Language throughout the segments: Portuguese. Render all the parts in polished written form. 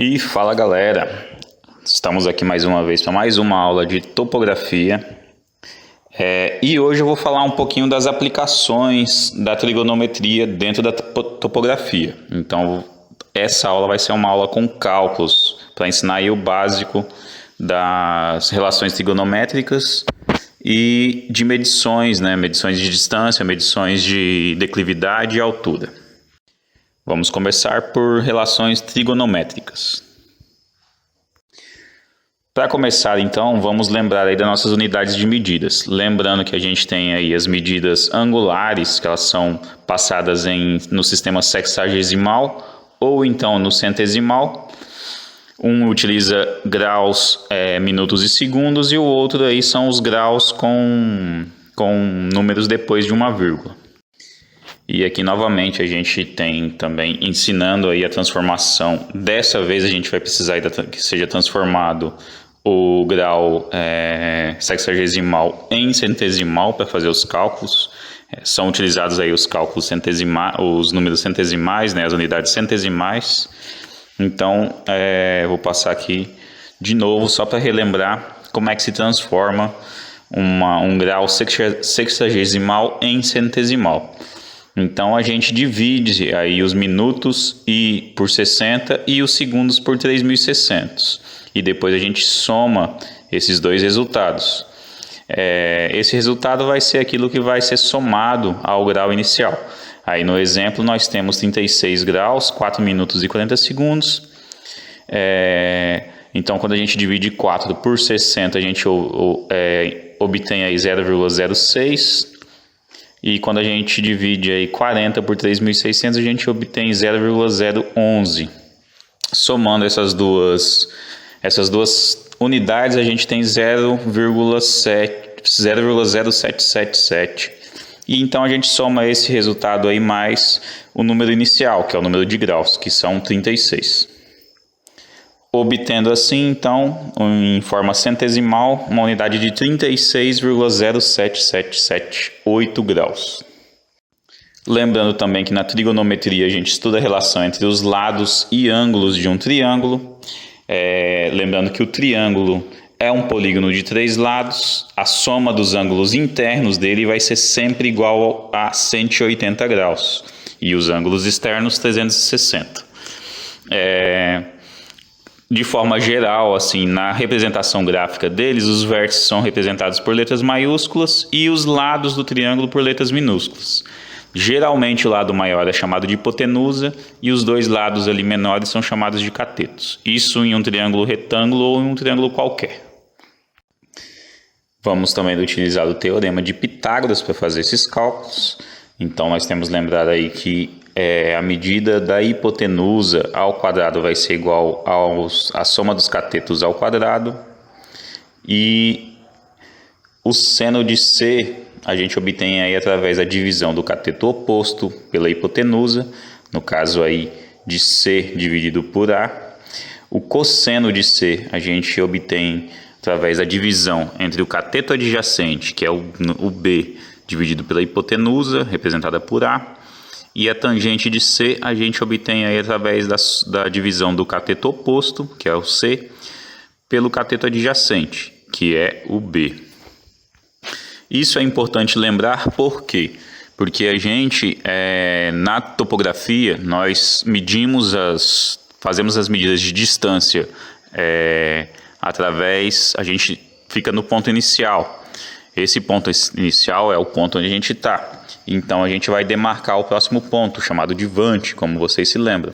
E fala galera, estamos aqui mais uma vez para mais uma aula de topografia e hoje eu vou falar um pouquinho das aplicações da trigonometria dentro da topografia. Então essa aula vai ser uma aula com cálculos para ensinar aí o básico das relações trigonométricas e de medições, medições de distância, medições de declividade e altura. Vamos começar por relações trigonométricas. Para começar, então, vamos lembrar aí das nossas unidades de medidas. Lembrando que a gente tem aí as medidas angulares, que elas são passadas no sistema sexagesimal ou então no centesimal. Um utiliza graus, minutos e segundos, e o outro aí são os graus com números depois de uma vírgula. E aqui novamente a gente tem também ensinando aí a transformação. Dessa vez a gente vai precisar que seja transformado o grau sexagesimal em centesimal para fazer os cálculos. São utilizados aí os cálculos centesimais, os números centesimais, as unidades centesimais. Então vou passar aqui de novo só para relembrar como é que se transforma um grau sexagesimal em centesimal. Então a gente divide aí os minutos por 60 e os segundos por 3.600. E depois a gente soma esses dois resultados. Esse resultado vai ser aquilo que vai ser somado ao grau inicial. Aí no exemplo nós temos 36 graus, 4 minutos e 40 segundos. Então quando a gente divide 4 por 60 a gente obtém aí 0,06. E quando a gente divide aí 40 por 3.600, a gente obtém 0,011. Somando essas duas unidades, a gente tem 0,0777. E então a gente soma esse resultado aí mais o número inicial, que é o número de graus, que são 36. Obtendo assim, então, em forma centesimal, uma unidade de 36,07778 graus. Lembrando também que na trigonometria a gente estuda a relação entre os lados e ângulos de um triângulo. Lembrando que o triângulo é um polígono de 3 lados, a soma dos ângulos internos dele vai ser sempre igual a 180 graus. E os ângulos externos, 360. De forma geral, assim, na representação gráfica deles, os vértices são representados por letras maiúsculas e os lados do triângulo por letras minúsculas. Geralmente o lado maior é chamado de hipotenusa e os dois lados ali menores são chamados de catetos. Isso em um triângulo retângulo ou em um triângulo qualquer. Vamos também utilizar o teorema de Pitágoras para fazer esses cálculos. Então nós temos que lembrar aí que a medida da hipotenusa ao quadrado vai ser igual à soma dos catetos ao quadrado. E o seno de C a gente obtém aí através da divisão do cateto oposto pela hipotenusa, no caso aí de C dividido por A. O cosseno de C a gente obtém através da divisão entre o cateto adjacente, que é o B, dividido pela hipotenusa, representada por A. E a tangente de C a gente obtém aí através da divisão do cateto oposto, que é o C, pelo cateto adjacente, que é o B. Isso é importante lembrar por quê? Porque a gente, na topografia, nós fazemos as medidas de distância a gente fica no ponto inicial. Esse ponto inicial é o ponto onde a gente está. Então a gente vai demarcar o próximo ponto, chamado de vante, como vocês se lembram.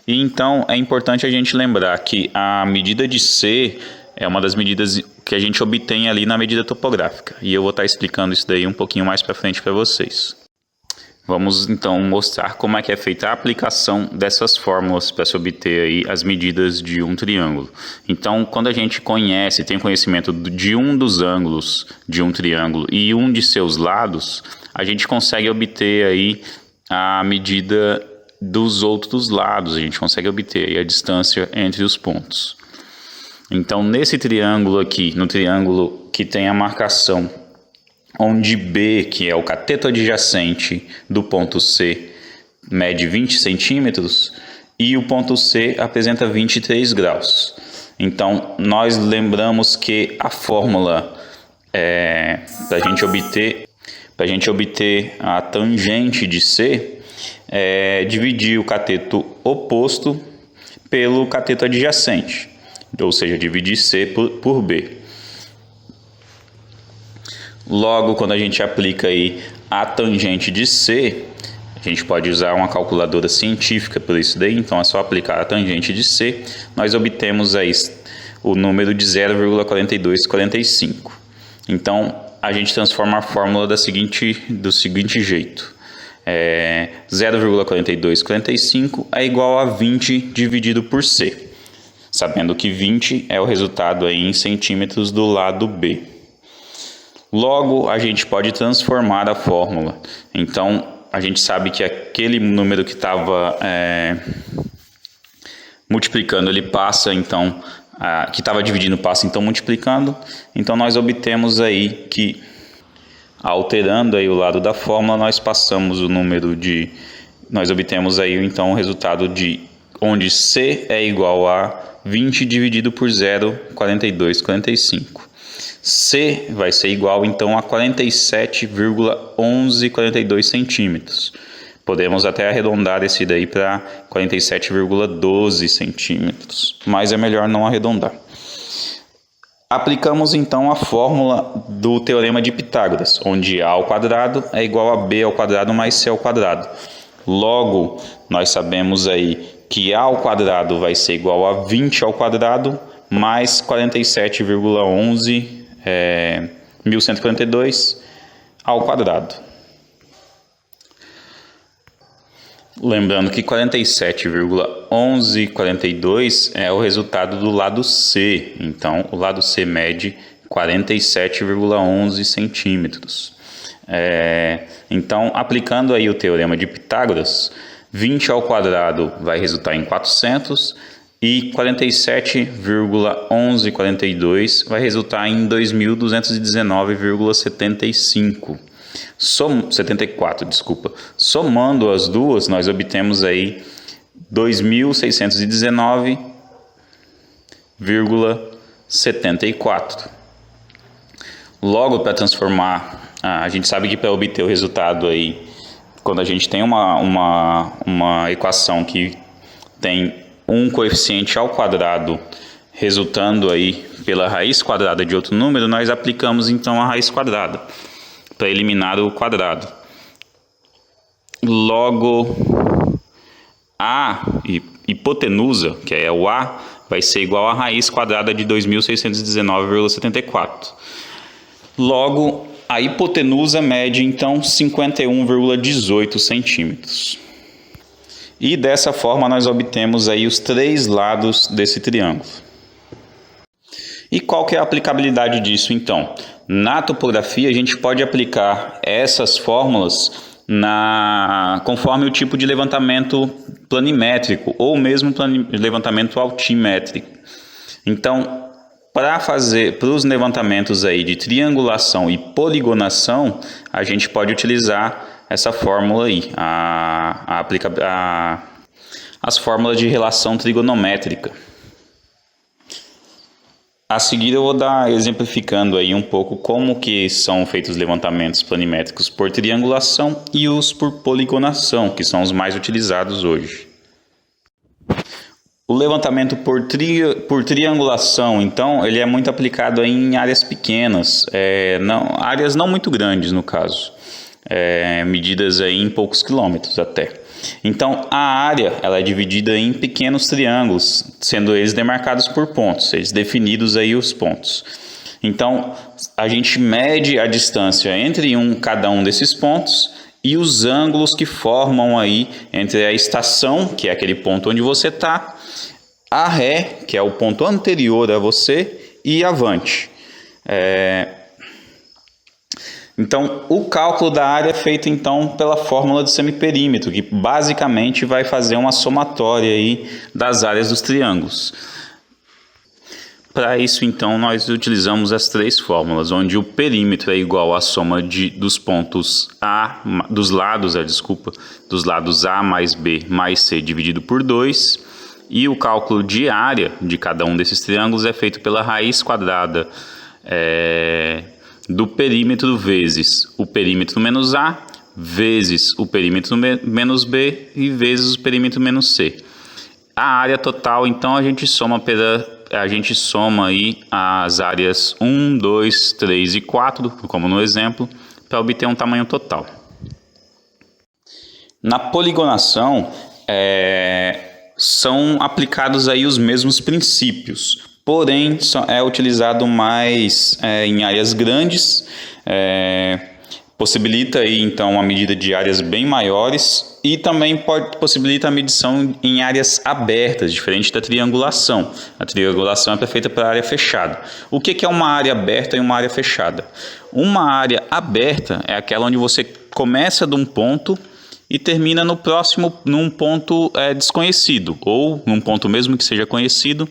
E então é importante a gente lembrar que a medida de C é uma das medidas que a gente obtém ali na medida topográfica. E eu vou estar explicando isso daí um pouquinho mais para frente para vocês. Vamos então mostrar como é que é feita a aplicação dessas fórmulas para se obter aí as medidas de um triângulo. Então, quando a gente tem conhecimento de um dos ângulos de um triângulo e um de seus lados, a gente consegue obter aí a medida dos outros lados, a gente consegue obter aí a distância entre os pontos. Então, nesse triângulo aqui, no triângulo que tem a marcação onde B, que é o cateto adjacente do ponto C, mede 20 centímetros, e o ponto C apresenta 23 graus. Então, nós lembramos que a fórmula para a gente obter a tangente de C é dividir o cateto oposto pelo cateto adjacente, ou seja, dividir C por B. Logo, quando a gente aplica aí a tangente de C, a gente pode usar uma calculadora científica por isso daí, então é só aplicar a tangente de C, nós obtemos aí o número de 0,4245. Então, a gente transforma a fórmula do seguinte jeito. 0,4245 é igual a 20 dividido por C, sabendo que 20 é o resultado aí em centímetros do lado B. Logo, a gente pode transformar a fórmula. Então, a gente sabe que aquele número que estava multiplicando, ele passa, então, que estava dividindo, passa, então, multiplicando. Então, nós obtemos aí que, alterando aí o lado da fórmula, nós passamos o número de... Nós obtemos aí, então, o resultado de onde C é igual a 20 dividido por 0,4245. C vai ser igual, então, a 47,1142 centímetros. Podemos até arredondar esse daí para 47,12 centímetros, mas é melhor não arredondar. Aplicamos, então, a fórmula do Teorema de Pitágoras, onde A ao quadrado é igual a B ao quadrado mais C ao quadrado. Logo, nós sabemos aí que A ao quadrado vai ser igual a 20 ao quadrado mais 47,1142 ao quadrado. Lembrando que 47,1142 é o resultado do lado C. Então, o lado C mede 47,11 centímetros. Então, aplicando aí o Teorema de Pitágoras, 20 ao quadrado vai resultar em 400 e 47,1142 vai resultar em 2.219,75. 74, desculpa. Somando as duas, nós obtemos aí 2.619,74. Logo, para transformar, a gente sabe que para obter o resultado aí, quando a gente tem uma equação que tem um coeficiente ao quadrado resultando aí pela raiz quadrada de outro número, nós aplicamos então a raiz quadrada para eliminar o quadrado. Logo, a hipotenusa, que é o A, vai ser igual a raiz quadrada de 2.619,74. Logo, a hipotenusa mede então 51,18 centímetros. E dessa forma nós obtemos aí os três lados desse triângulo. E qual que é a aplicabilidade disso então? Na topografia a gente pode aplicar essas fórmulas conforme o tipo de levantamento planimétrico ou mesmo levantamento altimétrico. Então, para os levantamentos aí de triangulação e poligonação, a gente pode utilizar essa fórmula aí, as fórmulas de relação trigonométrica. A seguir eu vou dar exemplificando aí um pouco como que são feitos os levantamentos planimétricos por triangulação e os por poligonação, que são os mais utilizados hoje. O levantamento por triangulação, então, ele é muito aplicado aí em áreas pequenas, áreas não muito grandes no caso, medidas aí em poucos quilômetros até. Então, a área ela é dividida em pequenos triângulos, sendo eles demarcados por pontos, eles definidos aí os pontos. Então, a gente mede a distância entre cada um desses pontos e os ângulos que formam aí entre a estação, que é aquele ponto onde você está, a ré, que é o ponto anterior a você, e avante. Então, o cálculo da área é feito então pela fórmula do semiperímetro, que basicamente vai fazer uma somatória aí das áreas dos triângulos. Para isso, então, nós utilizamos as três fórmulas, onde o perímetro é igual à soma dos pontos dos lados A mais B mais C dividido por 2, e o cálculo de área de cada um desses triângulos é feito pela raiz quadrada do perímetro vezes o perímetro menos A, vezes o perímetro menos B e vezes o perímetro menos C. A área total, então, a gente soma aí as áreas 1, 2, 3 e 4, como no exemplo, para obter um tamanho total. Na poligonação, são aplicados aí os mesmos princípios, porém é utilizado mais em áreas grandes, possibilita aí então a medida de áreas bem maiores e também possibilita a medição em áreas abertas, diferente da triangulação. A triangulação é feita para área fechada. O que é uma área aberta e uma área fechada? Uma área aberta é aquela onde você começa de um ponto e termina no próximo, num ponto desconhecido, ou num ponto mesmo que seja conhecido,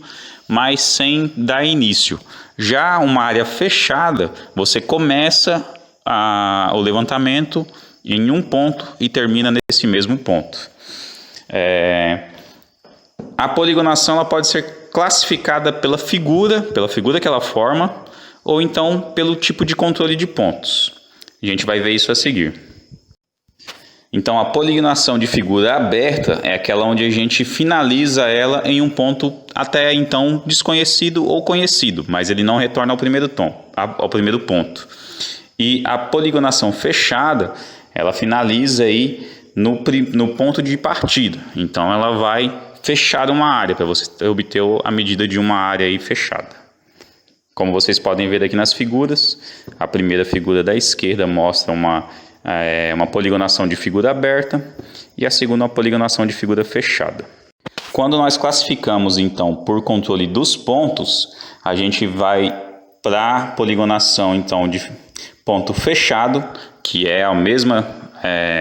mas sem dar início. Já uma área fechada, você começa o levantamento em um ponto e termina nesse mesmo ponto. A poligonação ela pode ser classificada pela figura que ela forma, ou então pelo tipo de controle de pontos. A gente vai ver isso a seguir. Então, a poligonação de figura aberta é aquela onde a gente finaliza ela em um ponto até então desconhecido ou conhecido, mas ele não retorna ao primeiro ponto. E a poligonação fechada, ela finaliza aí no ponto de partida. Então, ela vai fechar uma área, para você obter a medida de uma área aí fechada. Como vocês podem ver aqui nas figuras, a primeira figura da esquerda mostra uma poligonação de figura aberta e a segunda uma poligonação de figura fechada. Quando nós classificamos então por controle dos pontos, a gente vai para a poligonação então de ponto fechado, que é a mesma,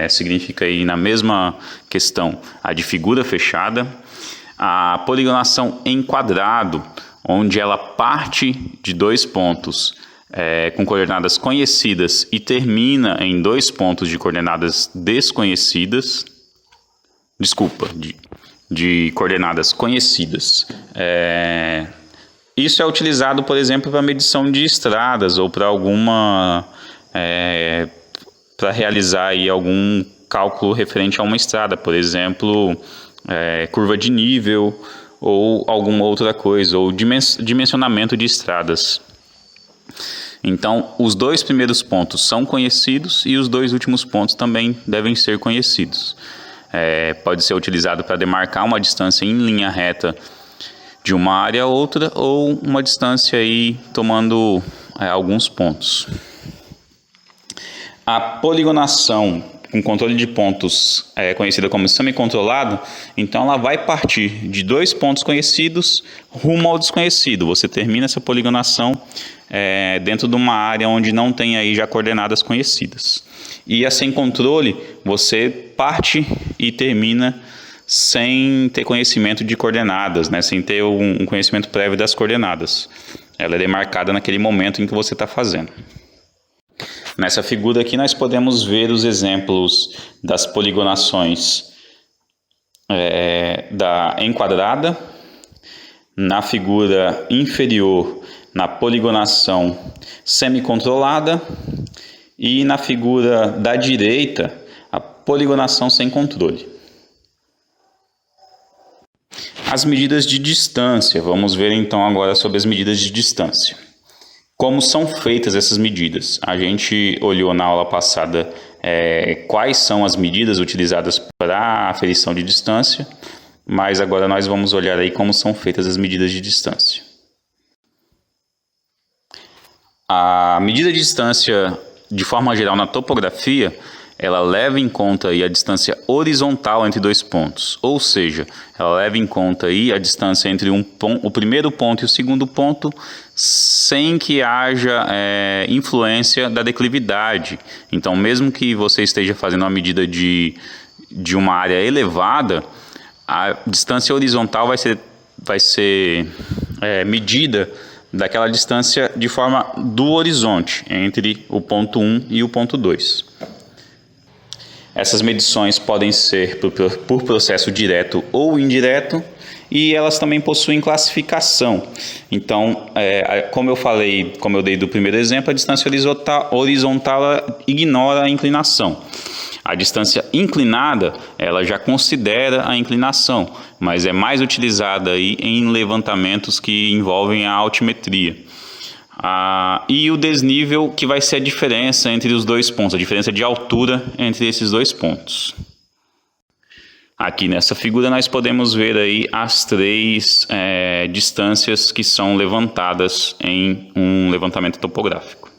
significa aí na mesma questão a de figura fechada, a poligonação em quadrado, onde ela parte de dois pontos com coordenadas conhecidas e termina em dois pontos de coordenadas desconhecidas, de coordenadas conhecidas. Isso é utilizado, por exemplo, para medição de estradas ou para para realizar aí algum cálculo referente a uma estrada, por exemplo, curva de nível ou alguma outra coisa, ou dimensionamento de estradas. Então, os dois primeiros pontos são conhecidos e os dois últimos pontos também devem ser conhecidos. Pode ser utilizado para demarcar uma distância em linha reta de uma área a outra, ou uma distância aí tomando alguns pontos. A poligonação com controle de pontos conhecida como semicontrolado, então ela vai partir de dois pontos conhecidos rumo ao desconhecido. Você termina essa poligonação dentro de uma área onde não tem aí já coordenadas conhecidas. E a sem controle, você parte e termina sem ter conhecimento de coordenadas, né? Sem ter um conhecimento prévio das coordenadas. Ela é demarcada naquele momento em que você está fazendo. Nessa figura aqui nós podemos ver os exemplos das poligonações da enquadrada. Na figura inferior, na poligonação semicontrolada, e na figura da direita, a poligonação sem controle. As medidas de distância. Vamos ver então agora sobre as medidas de distância. Como são feitas essas medidas? A gente olhou na aula passada quais são as medidas utilizadas para a aferição de distância, mas agora nós vamos olhar aí como são feitas as medidas de distância. A medida de distância, de forma geral, na topografia, ela leva em conta aí a distância horizontal entre dois pontos, ou seja, ela leva em conta aí a distância entre o primeiro ponto e o segundo ponto, sem que haja influência da declividade. Então, mesmo que você esteja fazendo uma medida de uma área elevada, a distância horizontal vai ser medida daquela distância de forma do horizonte, entre o ponto 1 e o ponto 2. Essas medições podem ser por processo direto ou indireto, e elas também possuem classificação. Então, como eu dei do primeiro exemplo, a distância horizontal ignora a inclinação. A distância inclinada, ela já considera a inclinação, mas é mais utilizada aí em levantamentos que envolvem a altimetria. E o desnível, que vai ser a diferença entre os dois pontos, a diferença de altura entre esses dois pontos. Aqui nessa figura nós podemos ver aí as três distâncias que são levantadas em um levantamento topográfico.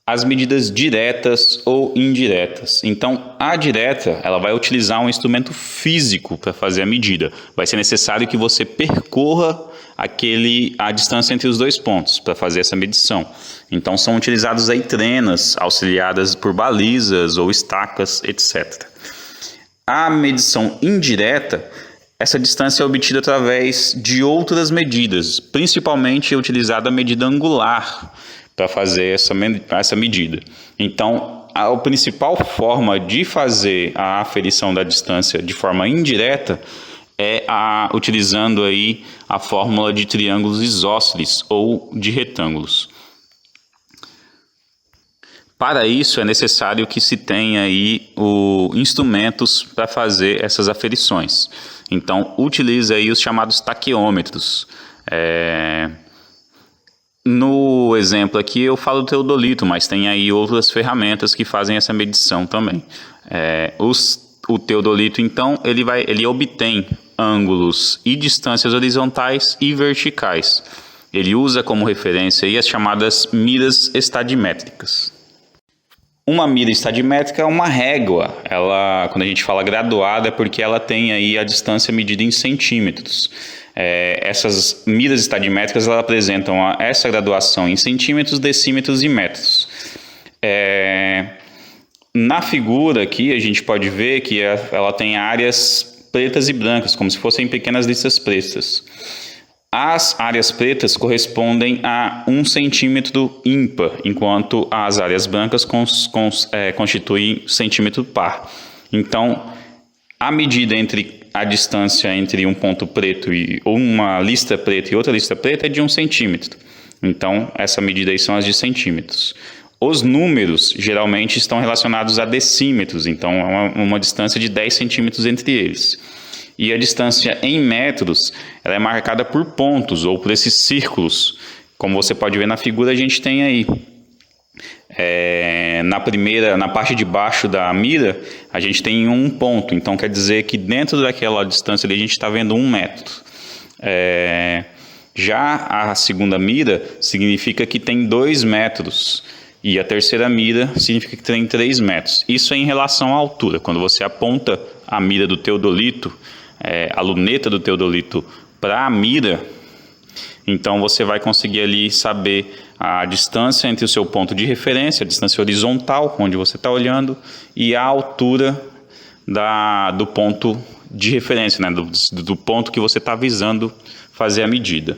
As medidas diretas ou indiretas. Então, a direta, ela vai utilizar um instrumento físico para fazer a medida. Vai ser necessário que você percorra a distância entre os dois pontos para fazer essa medição. Então, são utilizados aí trenas auxiliadas por balizas ou estacas, etc. A medição indireta, essa distância é obtida através de outras medidas, principalmente é utilizada a medida angular para fazer essa medida. Então, a principal forma de fazer a aferição da distância de forma indireta é utilizando aí a fórmula de triângulos isósceles ou de retângulos. Para isso é necessário que se tenha aí instrumentos para fazer essas aferições. Então, utilize aí os chamados taqueômetros. No exemplo aqui eu falo do teodolito, mas tem aí outras ferramentas que fazem essa medição também. O teodolito, então, ele obtém ângulos e distâncias horizontais e verticais. Ele usa como referência aí as chamadas miras estadimétricas. Uma mira estadimétrica é uma régua. Quando a gente fala graduada, é porque ela tem aí a distância medida em centímetros. Essas miras estadimétricas elas apresentam essa graduação em centímetros, decímetros e metros. Na figura aqui a gente pode ver que ela tem áreas pretas e brancas, como se fossem pequenas listas pretas. As áreas pretas correspondem a 1 centímetro ímpar, enquanto as áreas brancas constituem centímetro par. Então, a medida entre a distância entre um ponto preto ou uma lista preta e outra lista preta é de 1 centímetro. Então, essa medida aí são as de centímetros. Os números geralmente estão relacionados a decímetros, então é uma distância de 10 centímetros entre eles. E a distância em metros, ela é marcada por pontos ou por esses círculos. Como você pode ver na figura, a gente tem aí. Na parte de baixo da mira, a gente tem um ponto. Então, quer dizer que dentro daquela distância ali, a gente está vendo 1 metro. Já a segunda mira significa que tem 2 metros. E a terceira mira significa que tem 3 metros. Isso é em relação à altura. Quando você aponta a mira do teodolito, a luneta do teodolito para a mira, então você vai conseguir ali saber a distância entre o seu ponto de referência, a distância horizontal, onde você está olhando, e a altura do ponto de referência, né? do ponto que você está visando fazer a medida.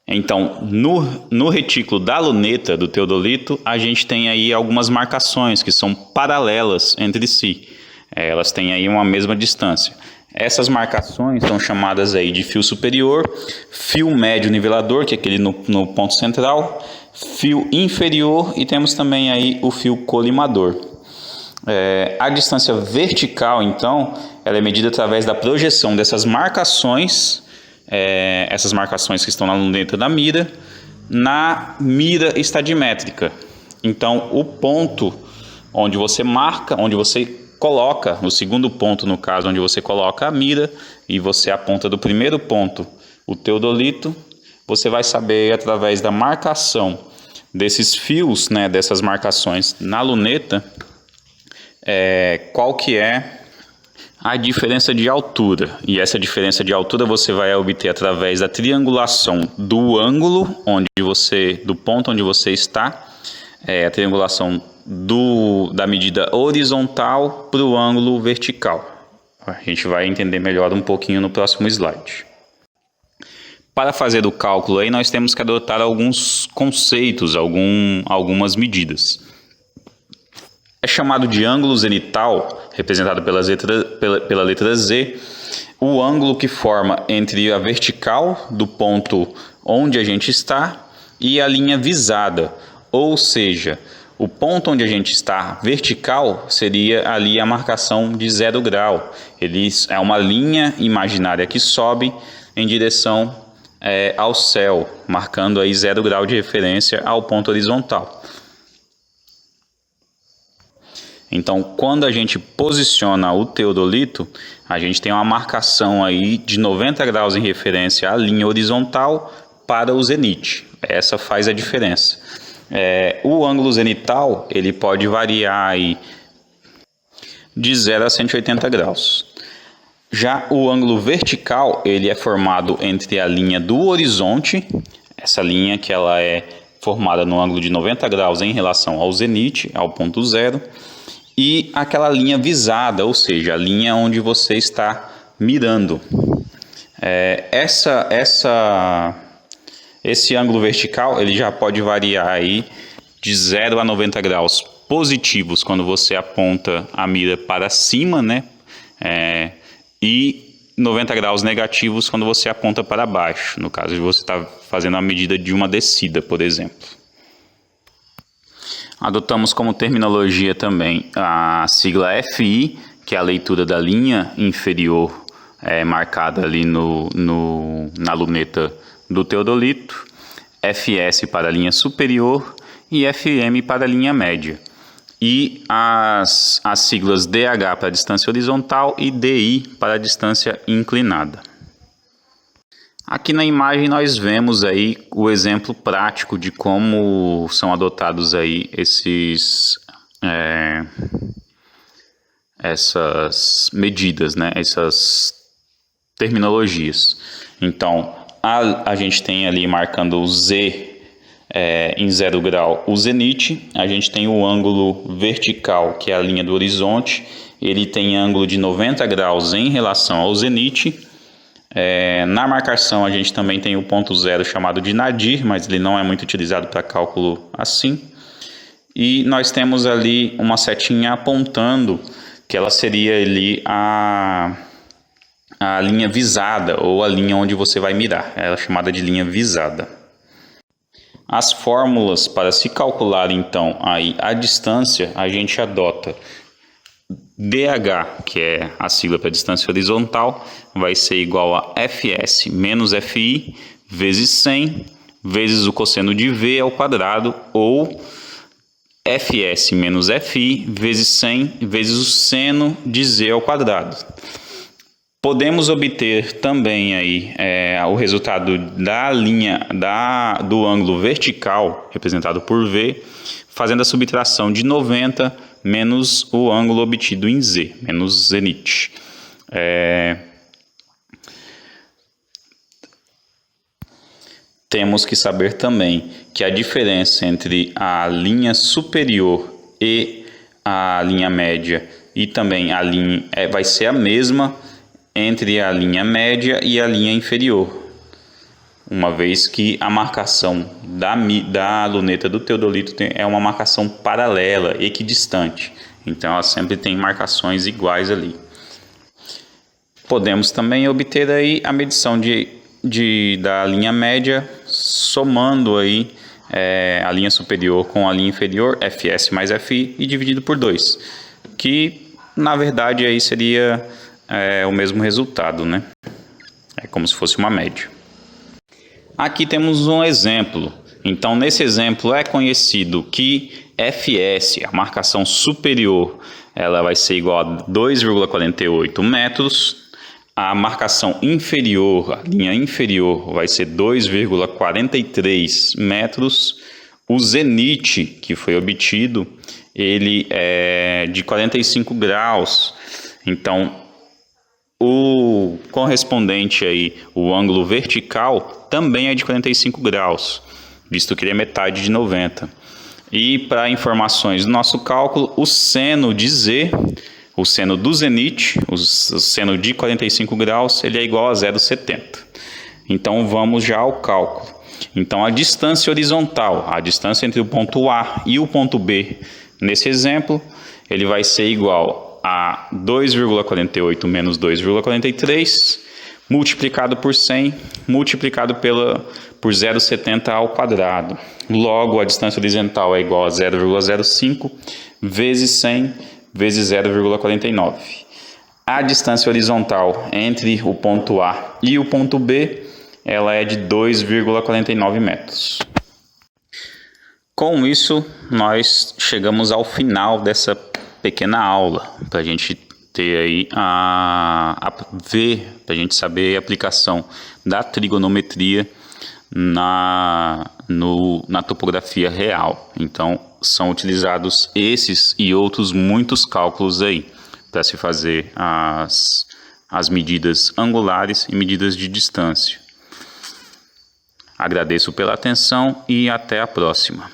Então, no retículo da luneta do teodolito, a gente tem aí algumas marcações que são paralelas entre si. Elas têm aí uma mesma distância. Essas marcações são chamadas aí de fio superior, fio médio nivelador, que é aquele no ponto central, fio inferior e temos também aí o fio colimador. A distância vertical, então, ela é medida através da projeção dessas marcações, essas marcações que estão na luneta da mira, na mira estadimétrica. Então, o ponto onde você marca, onde você coloca, no segundo ponto, no caso, onde você coloca a mira e você aponta do primeiro ponto o teodolito, você vai saber através da marcação desses fios, né, dessas marcações na luneta, qual que é a diferença de altura. E essa diferença de altura você vai obter através da triangulação do ângulo do ponto onde você está, a triangulação da medida horizontal para o ângulo vertical. A gente vai entender melhor um pouquinho no próximo slide. Para fazer o cálculo aí, nós temos que adotar alguns conceitos, algumas medidas. É chamado de ângulo zenital, representado pela letra Z, o ângulo que forma entre a vertical do ponto onde a gente está e a linha visada, ou seja, o ponto onde a gente está vertical seria ali a marcação de 0 grau. Ele é uma linha imaginária que sobe em direção ao céu, marcando aí 0 grau de referência ao ponto horizontal. Então, quando a gente posiciona o teodolito, a gente tem uma marcação aí de 90 graus em referência à linha horizontal para o zenite. Essa faz a diferença. O ângulo zenital, ele pode variar aí de 0 a 180 graus. Já o ângulo vertical, ele é formado entre a linha do horizonte, essa linha que ela é formada no ângulo de 90 graus em relação ao zenite, ao ponto zero, e aquela linha visada, ou seja, a linha onde você está mirando. Esse ângulo vertical, ele já pode variar aí de 0 a 90 graus positivos quando você aponta a mira para cima, né? E 90 graus negativos quando você aponta para baixo, no caso de você estar fazendo a medida de uma descida, por exemplo. Adotamos como terminologia também a sigla FI, que é a leitura da linha inferior marcada ali na luneta do teodolito, FS para a linha superior e FM para a linha média. E as siglas DH para a distância horizontal e DI para a distância inclinada. Aqui na imagem nós vemos aí o exemplo prático de como são adotados aí essas medidas, né? Essas terminologias. Então, a gente tem ali marcando o Z em 0 grau o zenite, a gente tem o ângulo vertical, que é a linha do horizonte, ele tem ângulo de 90 graus em relação ao zenite. Na marcação a gente também tem o ponto zero chamado de nadir, mas ele não é muito utilizado para cálculo assim. E nós temos ali uma setinha apontando que ela seria ali a linha visada, ou a linha onde você vai mirar, ela é chamada de linha visada. As fórmulas para se calcular então aí a distância, a gente adota DH, que é a sigla para distância horizontal, vai ser igual a Fs menos Fi vezes 100 vezes o cosseno de V ao quadrado, ou Fs menos Fi vezes 100 vezes o seno de Z ao quadrado. Podemos obter também aí o resultado da linha do ângulo vertical, representado por V, fazendo a subtração de 90 menos o ângulo obtido em Z, menos zenite. Temos que saber também que a diferença entre a linha superior e a linha média e também a linha vai ser a mesma entre a linha média e a linha inferior, uma vez que a marcação da luneta do teodolito é uma marcação paralela, equidistante, então ela sempre tem marcações iguais ali. Podemos também obter aí a medição da linha média, somando aí a linha superior com a linha inferior, Fs mais Fi, e dividido por 2, que na verdade aí seria o mesmo resultado, né? É como se fosse uma média. Aqui temos um exemplo. Então, nesse exemplo é conhecido que Fs, a marcação superior, ela vai ser igual a 2,48 metros. A marcação inferior, a linha inferior, vai ser 2,43 metros. O zenite que foi obtido, ele é de 45 graus. Então, o correspondente aí, o ângulo vertical, também é de 45 graus, visto que ele é metade de 90. E para informações do nosso cálculo, o seno de Z o seno do zenite, o seno de 45 graus, ele é igual a 0,70. Então vamos já ao cálculo. Então a distância horizontal, a distância entre o ponto A e o ponto B, nesse exemplo, ele vai ser igual a 2,48 menos 2,43, multiplicado por 100, multiplicado por 0,70 ao quadrado. Logo, a distância horizontal é igual a 0,05 vezes 100 vezes 0,49. A distância horizontal entre o ponto A e o ponto B, ela é de 2,49 metros. Com isso, nós chegamos ao final dessa pequena aula, para a gente ter aí para a gente saber a aplicação da trigonometria na topografia real. Então, são utilizados esses e outros muitos cálculos aí para se fazer as medidas angulares e medidas de distância. Agradeço pela atenção e até a próxima.